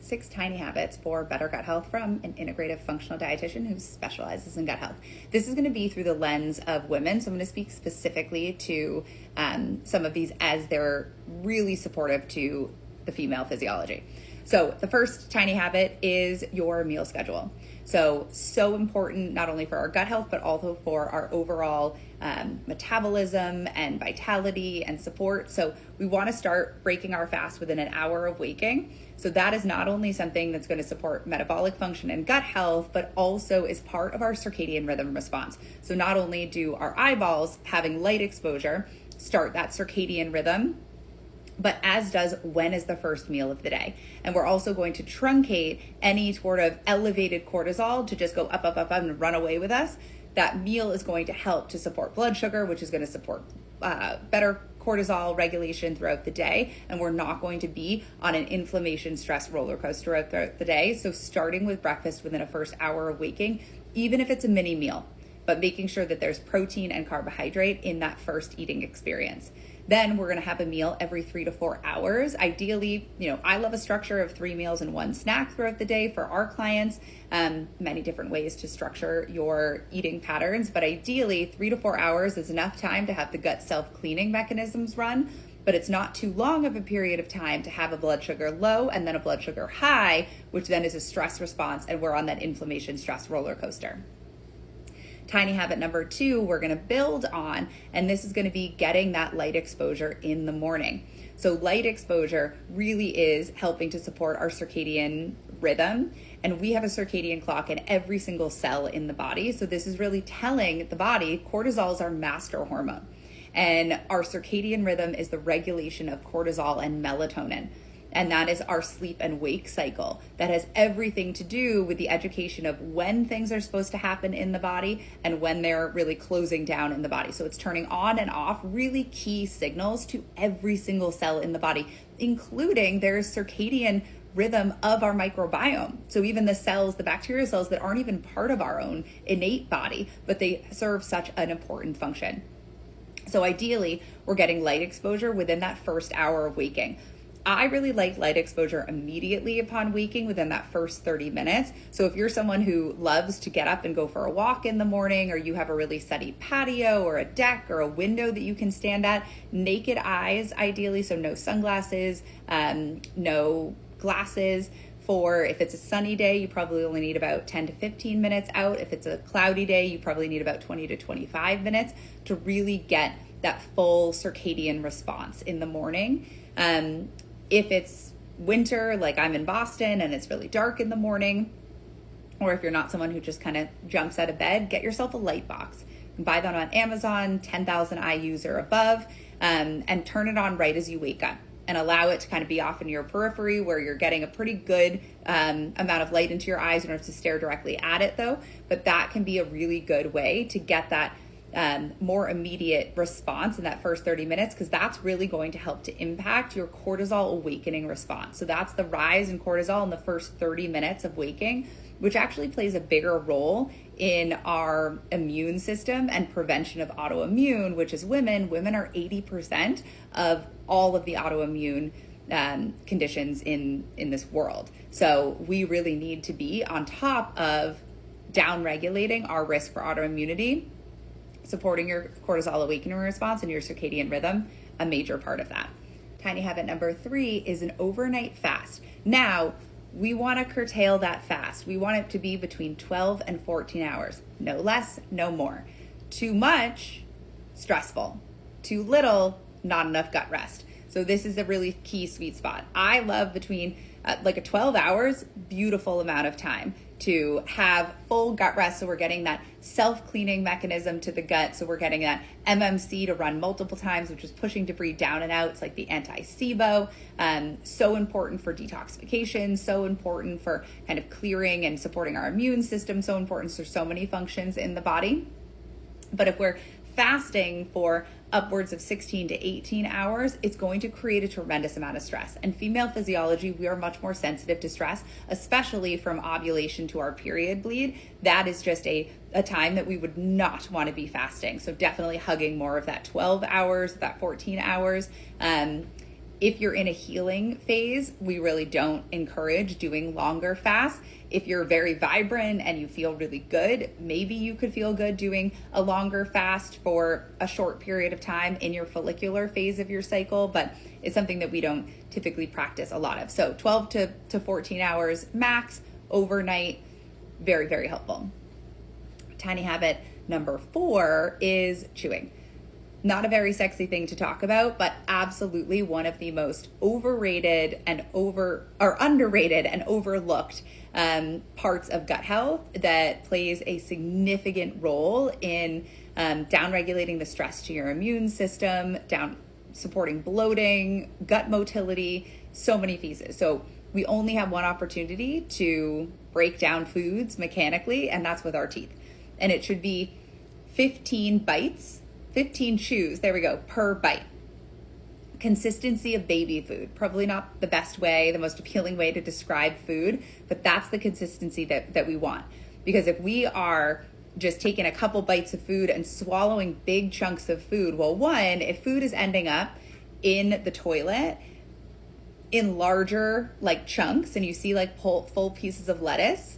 6 tiny habits for better gut health from an integrative functional dietitian who specializes in gut health. This is going to be through the lens of women, so I'm going to speak specifically to some of these as they're really supportive to the female physiology. So the first tiny habit is your meal schedule. So important not only for our gut health, but also for our overall metabolism and vitality and support. So we want to start breaking our fast within an hour of waking. So that is not only something that's going to support metabolic function and gut health, but also is part of our circadian rhythm response. So not only do our eyeballs having light exposure start that circadian rhythm, but as does when is the first meal of the day. And we're also going to truncate any sort of elevated cortisol to just go up, up, up, up and run away with us. That meal is going to help to support blood sugar, which is going to support better cortisol regulation throughout the day. And we're not going to be on an inflammation stress roller coaster throughout the day. So starting with breakfast within a first hour of waking, even if it's a mini meal, but making sure that there's protein and carbohydrate in that first eating experience. Then we're going to have a meal every 3 to 4 hours. Ideally, I love a structure of 3 meals and 1 snack throughout the day for our clients. Many different ways to structure your eating patterns, but ideally 3 to 4 hours is enough time to have the gut self-cleaning mechanisms run, but it's not too long of a period of time to have a blood sugar low and then a blood sugar high, which then is a stress response, and we're on that inflammation stress roller coaster. Tiny habit number 2, we're going to build on, and this is going to be getting that light exposure in the morning. So light exposure really is helping to support our circadian rhythm, and we have a circadian clock in every single cell in the body. So this is really telling the body cortisol is our master hormone, and our circadian rhythm is the regulation of cortisol and melatonin. And that is our sleep and wake cycle. That has everything to do with the education of when things are supposed to happen in the body and when they're really closing down in the body. So it's turning on and off really key signals to every single cell in the body, including their circadian rhythm of our microbiome. So even the cells, the bacterial cells that aren't even part of our own innate body, but they serve such an important function. So ideally, we're getting light exposure within that first hour of waking. I really like light exposure immediately upon waking within that first 30 minutes. So if you're someone who loves to get up and go for a walk in the morning, or you have a really sunny patio or a deck or a window that you can stand at, naked eyes ideally, so no sunglasses, no glasses. If it's a sunny day, you probably only need about 10 to 15 minutes out. If it's a cloudy day, you probably need about 20 to 25 minutes to really get that full circadian response in the morning. If it's winter, like I'm in Boston and it's really dark in the morning, or if you're not someone who just kind of jumps out of bed, get yourself a light box. You can buy that on Amazon, 10,000 IUs or above, and turn it on right as you wake up and allow it to kind of be off in your periphery where you're getting a pretty good amount of light into your eyes. You don't have to stare directly at it though, but that can be a really good way to get that more immediate response in that first 30 minutes, because that's really going to help to impact your cortisol awakening response. So that's the rise in cortisol in the first 30 minutes of waking, which actually plays a bigger role in our immune system and prevention of autoimmune, which is women are 80% of all of the autoimmune conditions in this world. So we really need to be on top of down-regulating our risk for autoimmunity, supporting your cortisol awakening response and your circadian rhythm, a major part of that. Tiny habit number 3 is an overnight fast. Now, we want to curtail that fast. We want it to be between 12 and 14 hours. No less, no more. Too much, stressful. Too little, not enough gut rest. So this is a really key sweet spot. I love between like a 12 hours, beautiful amount of time to have full gut rest. So we're getting that self-cleaning mechanism to the gut. So we're getting that MMC to run multiple times, which is pushing debris down and out. It's like the anti-SIBO. So important for detoxification, so important for kind of clearing and supporting our immune system, so important for so many functions in the body. But if we're fasting for upwards of 16 to 18 hours, it's going to create a tremendous amount of stress. And female physiology, we are much more sensitive to stress, especially from ovulation to our period bleed. That is just a time that we would not want to be fasting. So definitely hugging more of that 12 hours, that 14 hours. If you're in a healing phase, we really don't encourage doing longer fasts. If you're very vibrant and you feel really good, maybe you could feel good doing a longer fast for a short period of time in your follicular phase of your cycle, but it's something that we don't typically practice a lot of. So 12 to 14 hours max overnight, very, very helpful. Tiny habit number 4 is chewing. Not a very sexy thing to talk about, but absolutely one of the most overrated and underrated and overlooked parts of gut health that plays a significant role in down-regulating the stress to your immune system, supporting bloating, gut motility, so many pieces. So we only have one opportunity to break down foods mechanically, and that's with our teeth. And it should be 15 bites, 15 chews, there we go, per bite. Consistency of baby food, probably not the best way, the most appealing way to describe food, but that's the consistency that we want. Because if we are just taking a couple bites of food and swallowing big chunks of food, well, one, if food is ending up in the toilet in larger like chunks and you see like full pieces of lettuce,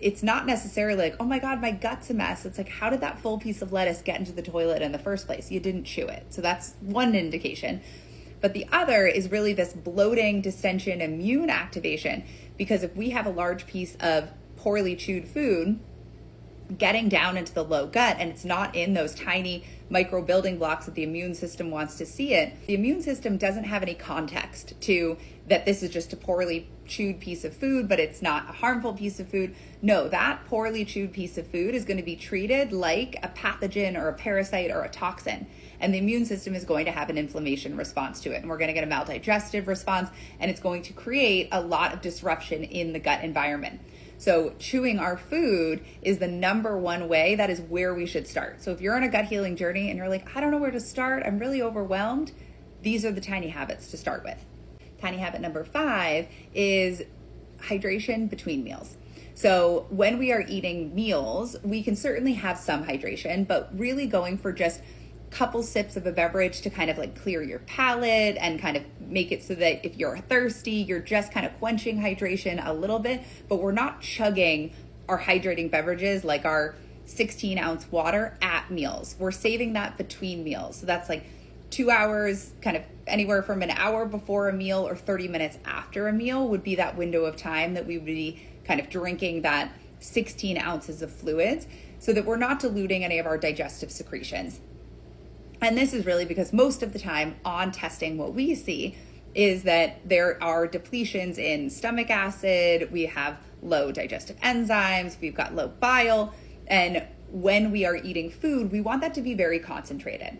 it's not necessarily like, oh my God, my gut's a mess. It's like, how did that full piece of lettuce get into the toilet in the first place? You didn't chew it. So that's one indication. But the other is really this bloating, distension, immune activation. Because if we have a large piece of poorly chewed food getting down into the low gut and it's not in those tiny micro building blocks that the immune system wants to see it, the immune system doesn't have any context to that this is just a poorly chewed piece of food, but it's not a harmful piece of food. No, that poorly chewed piece of food is going to be treated like a pathogen or a parasite or a toxin. And the immune system is going to have an inflammation response to it. And we're going to get a maldigestive response, and it's going to create a lot of disruption in the gut environment. So chewing our food is the number one way. That is where we should start. So if you're on a gut healing journey and you're like, I don't know where to start, I'm really overwhelmed, these are the tiny habits to start with. Tiny habit number 5 is hydration between meals. So when we are eating meals, we can certainly have some hydration, but really going for just couple sips of a beverage to kind of like clear your palate and kind of make it so that if you're thirsty, you're just kind of quenching hydration a little bit, but we're not chugging our hydrating beverages like our 16-ounce water at meals. We're saving that between meals. So that's like 2 hours, kind of anywhere from an hour before a meal or 30 minutes after a meal would be that window of time that we would be kind of drinking that 16 ounces of fluids so that we're not diluting any of our digestive secretions. And this is really because most of the time on testing, what we see is that there are depletions in stomach acid, we have low digestive enzymes, we've got low bile, and when we are eating food, we want that to be very concentrated.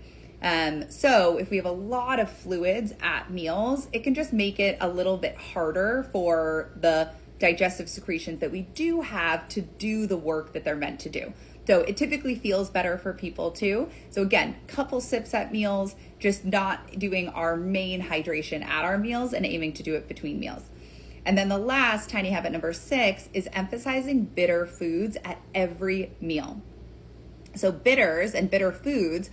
So if we have a lot of fluids at meals, it can just make it a little bit harder for the digestive secretions that we do have to do the work that they're meant to do. So it typically feels better for people too. So again, couple sips at meals, just not doing our main hydration at our meals and aiming to do it between meals. And then the last tiny habit number 6 is emphasizing bitter foods at every meal. So bitters and bitter foods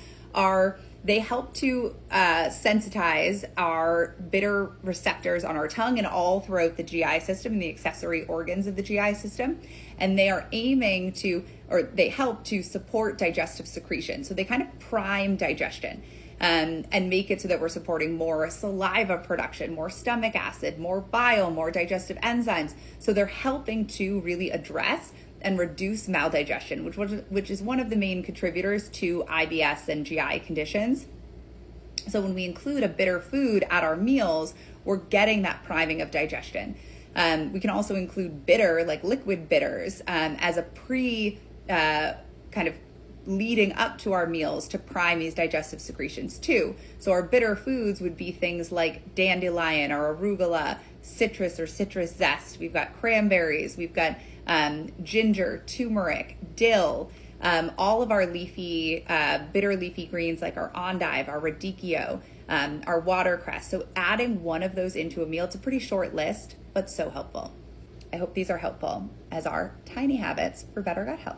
they help to sensitize our bitter receptors on our tongue and all throughout the GI system and the accessory organs of the GI system. And they are they help to support digestive secretion. So they kind of prime digestion and make it so that we're supporting more saliva production, more stomach acid, more bile, more digestive enzymes. So they're helping to really address and reduce maldigestion, which is one of the main contributors to IBS and GI conditions. So when we include a bitter food at our meals, we're getting that priming of digestion. We can also include bitter, like liquid bitters, as a kind of leading up to our meals to prime these digestive secretions too. So our bitter foods would be things like dandelion or arugula, citrus or citrus zest. We've got cranberries, we've got ginger, turmeric, dill, all of our leafy, bitter leafy greens like our endive, our radicchio, our watercress. So adding one of those into a meal, it's a pretty short list, but so helpful. I hope these are helpful as our tiny habits for better gut health.